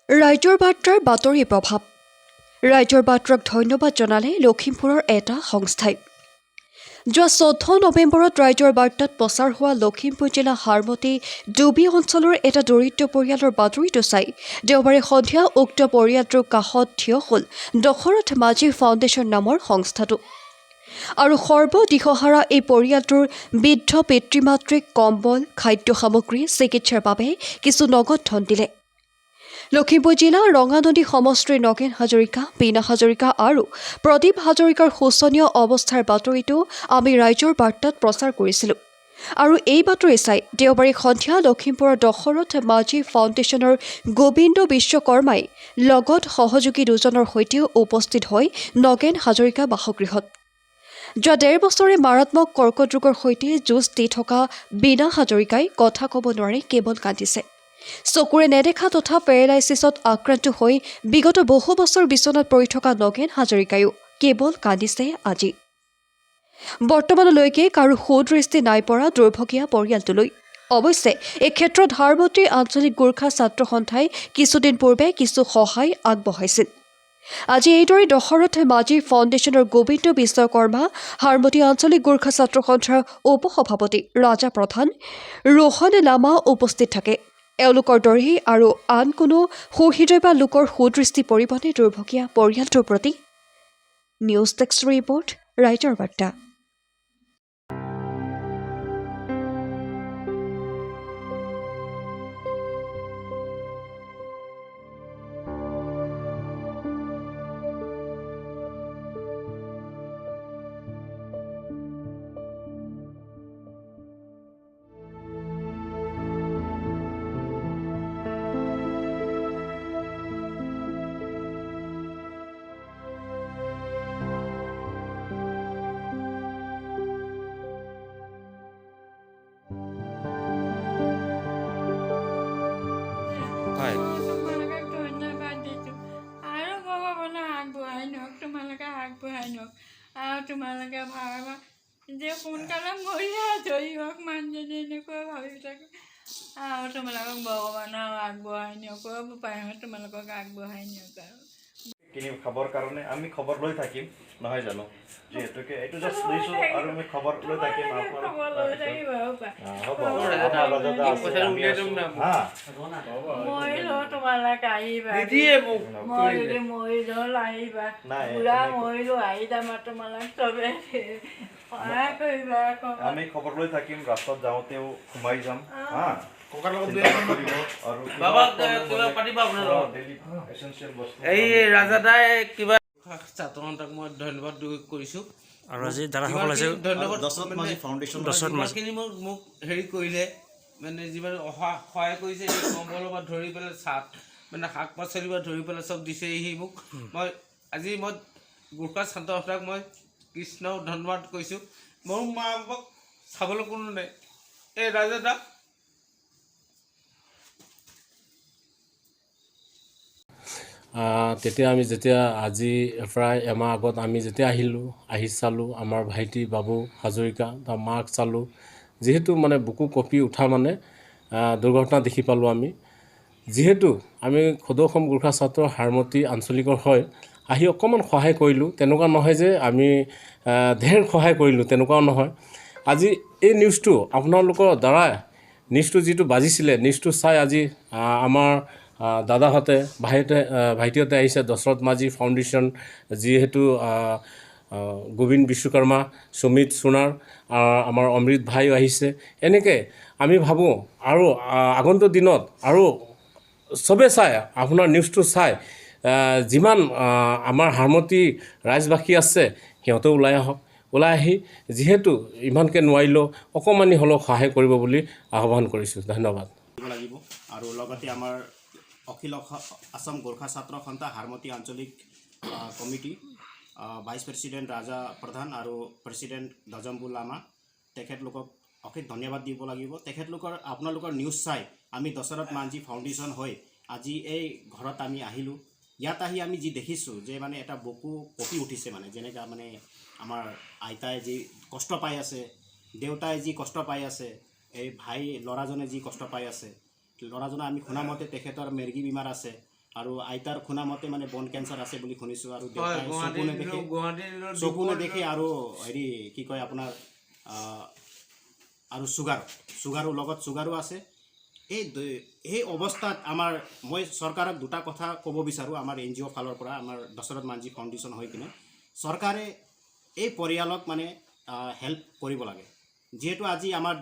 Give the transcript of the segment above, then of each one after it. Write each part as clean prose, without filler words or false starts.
ৰাইজৰ বাৰ্তাৰ বাতৰি প্ৰভাৱ ৰাইজৰ বাৰ্তাক ধন্যবাদ জনালে লখিমপুৰৰ এটা সংস্থাই যোৱা 14 নৱেম্বৰত ৰাইজৰ বাৰ্তাত প্ৰচাৰ হোৱা লখিমপুৰ জিলা হাৰমতি ডুবি অঞ্চলৰ এটা দৰিদ্ৰ পৰিয়ালৰ বাতৰিটো চাই দেওবাৰে সন্ধিয়া উক্ত পৰিয়ালটোৰ কাষত থিয় হ'ল দশৰথ মাঝি ফাউণ্ডেশ্যন নামৰ সংস্থাটো আৰু সৰ্বদিশহাৰা এই পৰিয়ালটোৰ বৃদ্ধ পিতৃ মাতৃক কম্বল খাদ্য সামগ্ৰী চিকিৎসাৰ বাবে কিছু নগদ ধন দিলে লখিমপুৰ জিলা ৰঙানদী সমষ্টিৰ নগেন হাজৰিকা বীণা হাজৰিকা আৰু প্ৰদীপ হাজৰিকাৰ শোচনীয় অৱস্থাৰ বাতৰিটো আমি ৰাইজৰ বাৰ্তাত প্ৰচাৰ কৰিছিলোঁ আৰু এই বাতৰি চাই দেওবাৰে সন্ধিয়া লখিমপুৰৰ দশৰথ মাঝি ফাউণ্ডেশ্যনৰ গোবিন্দ বিশ্বকৰ্মাই লগত সহযোগী দুজনৰ সৈতেও উপস্থিত হৈ নগেন হাজৰিকা বাসগৃহত যোৱা 1.5 বছৰে মাৰাত্মক কৰ্কট ৰোগৰ সৈতে যুঁজ দি থকা বীণা হাজৰিকাই কথা ক'ব নোৱাৰি কেৱল কান্দিছে চকুৰে নেদেখা তথা পেৰালাইচিছত আক্ৰান্ত হৈ বিগত বহু বছৰ বিচনাত পৰি থকা নগেন হাজৰিকায়ো কেৱল কান্দিছে আজি বৰ্তমানলৈকে কাৰো সুদৃষ্টি নাই পৰা দুৰ্ভগীয়া পৰিয়ালটোলৈ অৱশ্যে এই ক্ষেত্ৰত হাৰমতি আঞ্চলিক গোৰ্খা ছাত্ৰ সন্থাই কিছুদিন পূৰ্বে কিছু সহায় আগবঢ়াইছিল আজি এইদৰে দশৰথ মাঝি ফাউণ্ডেশ্যনৰ গোবিন্দ বিশ্বকৰ্মা হাৰমতি আঞ্চলিক গোৰ্খা ছাত্ৰ সন্থাৰ উপসভাপতি ৰাজা প্ৰধান ৰোহন লামা উপস্থিত থাকে এওঁলোকৰ দৰেই আৰু আন কোনো সুহৃদয় লোকৰ সুদৃষ্টি পৰিবনে দুৰ্ভগীয়া পৰিয়ালটোৰ প্ৰতি নিউজ ডেস্ক ৰিপৰ্ট ৰাইজৰ বাৰ্তা হয় তোমালোকে ধন্যবাদ দিছোঁ আৰু ভগৱানে আগবঢ়াই নিয়ক তোমালোকে আগবঢ়াই নিয়ক আৰু তোমালোকে ভাবা যে সোনকালে মৰি আজৰি হওক মানুহজনী এনেকৈ ভাবি থাকোঁ আৰু তোমালোকক ভগৱানে আগবঢ়াই নিয়ক উপায় হয় তোমালোকক আগবঢ়াই নিয়ক আৰু কিনি খবৰ কাৰণে আমি খবৰ লৈ থাকিম নহয় জানো যিহেতুকে এইটো জাষ্ট দিছোঁ আৰু আমি খবৰ লৈ থাকিম খবৰ লৈ থাকিব মৰিলেও তোমালোকে আহিবা মই যদি মৰি যাওঁ আহিবা বুঢ়া মৰিলোঁ আহি যাবা তোমালোক চবে সহায় কৰিবা আমি খবৰ লৈ থাকিম ৰাস্তাত যাওঁতেও সোমাই যাম এই ৰাজাদাই কিবা ছাত্ৰ সন্থাক মই ধন্যবাদ কৰিছোঁ আৰু আজি দাদাসকল আছে ধন্যবাদ দশৰথ মোক হেৰি কৰিলে মানে যিমান সহায় কৰিছে এই কম্বলৰ পৰা ধৰি পেলাই মানে শাক পাচলিৰ পৰা ধৰি পেলাই চব দিছেহি মোক আজি মই গোৰ্খা ছাত্ৰ সন্থাক মই কৃষ্ণক ধন্যবাদ কৰিছোঁ মোৰ মা বাপাক চাবলৈ কোনো নাই এই ৰাজাদা তেতিয়া আমি যেতিয়া আজি প্ৰায় এমাহ আগত আমি যেতিয়া আহি চালোঁ আমাৰ ভাইটি বাবু হাজৰিকা বা মাক চালোঁ যিহেতু মানে বুকু কঁপি উঠা মানে দুৰ্ঘটনা দেখি পালোঁ আমি যিহেতু আমি সদৌ অসম গোৰ্খা ছাত্ৰ হাৰমতি আঞ্চলিকৰ হয় আহি অকণমান সহায় কৰিলোঁ তেনেকুৱা নহয় যে আমি ঢেৰ সহায় কৰিলোঁ তেনেকুৱাও নহয় আজি এই নিউজটো আপোনালোকৰ দ্বাৰা নিউজটো যিটো বাজিছিলে নিউজটো চাই আজি আমাৰ দাদাহঁতে ভাইটিহঁতে আহিছে দশৰথ মাঝি ফাউণ্ডেশ্যন যিহেতু গোবিন্দ বিশ্বকৰ্মা সুমিত সোণাৰ আমাৰ অমৃত ভাইও আহিছে এনেকৈ আমি ভাবোঁ আৰু আগন্তুক দিনত আৰু চবে চাই আপোনাৰ নিউজটো চাই যিমান আমাৰ হাৰমতি ৰাইজবাসী আছে সিহঁতেও ওলাই আহক ওলাই আহি যিহেতু ইমানকৈ নোৱাৰিলেও অকণমানি হ'লেও সহায় কৰিব বুলি আহ্বান কৰিছোঁ ধন্যবাদ লাগিব আৰু লগতে আমাৰ অখিল আসাম গোৰ্খা ছাত্ৰ সন্থা হাৰমতি আঞ্চলিক কমিটি ভাইচ প্ৰেছিডেণ্ট ৰাজা প্ৰধান আৰু প্ৰেছিডেণ্ট দজম্বুল লামা তেখেতলোকক অশেষ ধন্যবাদ দিব লাগিব আপোনালোকৰ নিউজ চাই আমি দশৰথ মাঝি ফাউণ্ডেশ্যন হৈ আজি এই ঘৰত আমি আহিলোঁ ইয়াত আহি আমি যি দেখিছোঁ যে মানে এটা বুকু কঁপি উঠিছে মানে যেনেকৈ মানে আমাৰ আইতাই যি কষ্ট পাই আছে দেউতাই যি কষ্ট পাই আছে এই ল'ৰাজনে যি কষ্ট পাই আছে ল'ৰাজনে আমি শুনা মতে তেখেতৰ মেৰ্গী বেমাৰ আছে আৰু আইতাৰ শুনা মতে মানে বন কেঞ্চাৰ আছে বুলি শুনিছোঁ আৰু হয় দেউতাই গুৱাহাটীৰ চকু নেদেখে আৰু হেৰি কি কয় আপোনাৰ আৰু চুগাৰো লগত চুগাৰো আছে। এই অৱস্থাত মই চৰকাৰক দুটা কথা ক'ব বিচাৰোঁ আমাৰ NGO ফালৰ পৰা, আমাৰ দশৰথ মাঞ্জি ফাউণ্ডেশ্যন হৈ কিনে চৰকাৰে এই পৰিয়ালক মানে হেল্প কৰিব লাগে। যিহেতু আজি আমাৰ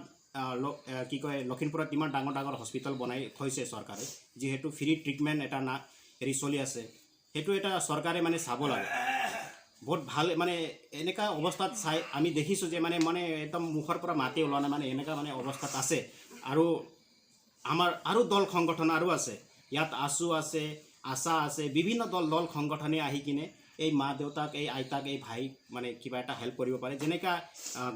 কি কয় লখিমপুৰত ইমান ডাঙৰ ডাঙৰ হস্পিটেল বনাই থৈছে চৰকাৰে, যিহেতু ফ্ৰী ট্ৰিটমেণ্ট এটা হেৰি চলি আছে, সেইটো এটা চৰকাৰে মানে চাব লাগে। বহুত ভাল মানে এনেকুৱা অৱস্থাত চাই আমি দেখিছোঁ যে মানে একদম মুখৰ পৰা মাতে ওলোৱা নাই, মানে এনেকুৱা মানে অৱস্থাত আছে। আৰু আমাৰ আৰু দল সংগঠন আৰু আছে, ইয়াত আছু আছে, আশা আছে, বিভিন্ন দল সংগঠনে আহি কিনে এই মা দেউতাক, এই আইতাক, এই ভাইক মানে কিবা এটা হেল্প কৰিব পাৰে। যেনেকৈ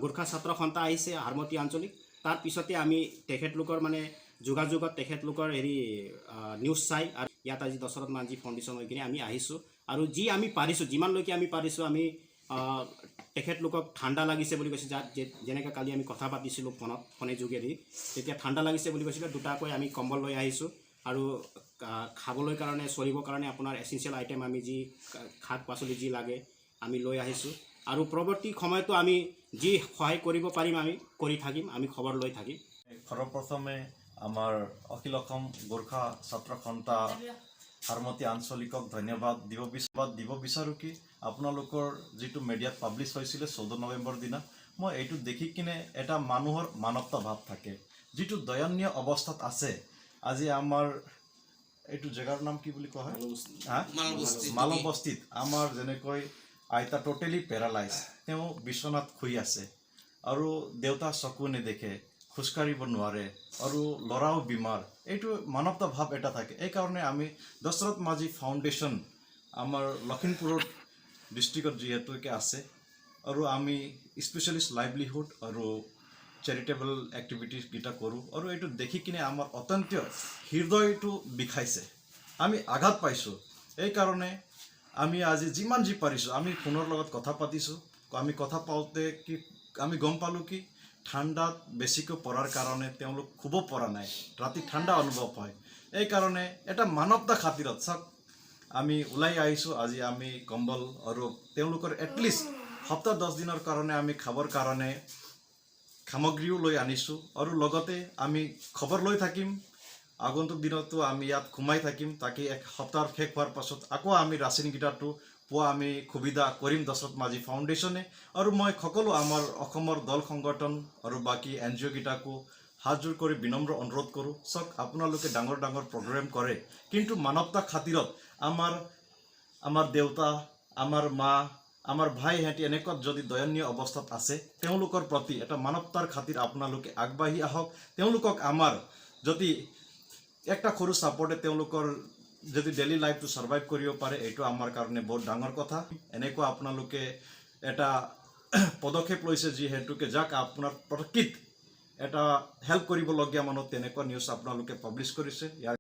গোৰ্খা ছাত্ৰ সন্থা আহিছে হাৰমতি আঞ্চলিক, তাৰ পিছতে আমি তেখেতলোকৰ মানে যোগাযোগত তেখেতলোকৰ হেৰি নিউজ চাই আৰু ইয়াত আজি দশৰথ মাঞ্জি ফাউণ্ডেশ্যন হৈ কিনে আমি আহিছোঁ। আৰু আমি পাৰিছোঁ, যিমানলৈকে আমি পাৰিছোঁ আমি তেখেতলোকক ঠাণ্ডা লাগিছে বুলি কৈছে, যেনেকৈ কালি আমি কথা পাতিছিলোঁ ফোনে যোগেদি, তেতিয়া ঠাণ্ডা লাগিছে বুলি কৈছিলে, দুটাকৈ আমি কম্বল লৈ আহিছোঁ। আৰু খাবলৈ কাৰণে চলিবৰ কাৰণে আপোনাৰ এচেঞ্চিয়েল আইটেম আমি যি শাক পাচলি যি লাগে আমি লৈ আহিছোঁ। আৰু পৰৱৰ্তী সময়তো আমি যি সহায় কৰিব পাৰিম আমি কৰি থাকিম, আমি খবৰ লৈ থাকিম। সৰ্বপ্ৰথমে আমাৰ অখিল অসম গোৰ্খা ছাত্ৰ সন্থা হাৰমতি আঞ্চলিকক ধন্যবাদ দিব বিচাৰোঁ কি আপোনালোকৰ যিটো মিডিয়াত পাব্লিছ হৈছিলে 14 নৱেম্বৰ দিনা, মই এইটো দেখি কিনে এটা মানুহৰ মানৱতা ভাৱ থাকে, যিটো দয়নীয় অৱস্থাত আছে। আজি আমাৰ এইটো জেগাৰ নাম কি বুলি কোৱা হয়, মালবস্তিত আমাৰ যেনেকৈ আইতা টোটেলি পেৰালাইজ, তেওঁ বিচনাত শুই আছে আৰু দেউতা চকু নেদেখে, খোজকাঢ়িব নোৱাৰে আৰু ল'ৰাও বেমাৰ। এইটো মানৱতা ভাৱ এটা থাকে। এইকাৰণে আমি দশৰথ মাঞ্জি ফাউণ্ডেশ্যন আমাৰ লখিমপুৰৰ ডিষ্ট্ৰিক্টত যিহেতুকে আছে, আৰু আমি স্পেচিয়েলিষ্ট লাইভলিহুড আৰু চেৰিটেবল এক্টিভিটিছকেইটা কৰোঁ। আৰু এইটো দেখি কিনে আমাৰ অত্যন্ত হৃদয়টো বিষাইছে, আমি আঘাত পাইছোঁ। এইকাৰণে আমি আজি যিমান যি পাৰিছোঁ আমি ফোনৰ লগত কথা পাতিছোঁ। আমি কথা পাওঁতে আমি গম পালোঁ কি ঠাণ্ডাত বেছিকৈ পৰাৰ কাৰণে তেওঁলোক শুব পৰা নাই, ৰাতি ঠাণ্ডা অনুভৱ হয়। এইকাৰণে এটা মানৱতা খাতিৰত চাওক আমি ওলাই আহিছোঁ। আজি আমি কম্বল আৰু তেওঁলোকৰ এটলিষ্ট সপ্তাহ 10 দিনৰ কাৰণে আমি খাবৰ কাৰণে সামগ্ৰীও লৈ আনিছোঁ। আৰু লগতে আমি খবৰ লৈ থাকিম, আগন্তুক দিনতো আমি ইয়াত সোমাই থাকিম, তাকে এক সপ্তাহ শেষ হোৱাৰ পাছত আকৌ আমি ৰাচনকেইটাটো পোৱা আমি সুবিধা কৰিম দশৰথ মাঞ্জি ফাউণ্ডেশ্যনে। আৰু মই সকলো আমাৰ অসমৰ দল সংগঠন আৰু বাকী NGO কেইটাকো হাতযোৰ কৰি বিনম্ৰ অনুৰোধ কৰোঁ, চাওক আপোনালোকে ডাঙৰ ডাঙৰ প্ৰগ্ৰেম কৰে, কিন্তু মানৱতা খাতিৰত আমাৰ দেউতা, আমাৰ মা, আমাৰ ভাই সিহঁতি এনেকুৱা যদি দয়নীয় অৱস্থাত আছে, তেওঁলোকৰ প্ৰতি এটা মানৱতাৰ খাতিৰ আপোনালোকে আগবাঢ়ি আহক। তেওঁলোকক আমাৰ যদি একটা সৰু ছাপৰ্টে তেওঁলোকৰ যদি ডেইলি লাইফটো ছাৰ্ভাইভ কৰিব পাৰে, এইটো আমাৰ কাৰণে বহুত ডাঙৰ কথা। এনেকুৱা আপোনালোকে এটা পদক্ষেপ লৈছে যিহেতুকে যাক আপোনাৰ প্ৰকৃত এটা হেল্প কৰিবলগীয়া মানুহ, তেনেকুৱা নিউজ আপোনালোকে পাব্লিছ কৰিছে।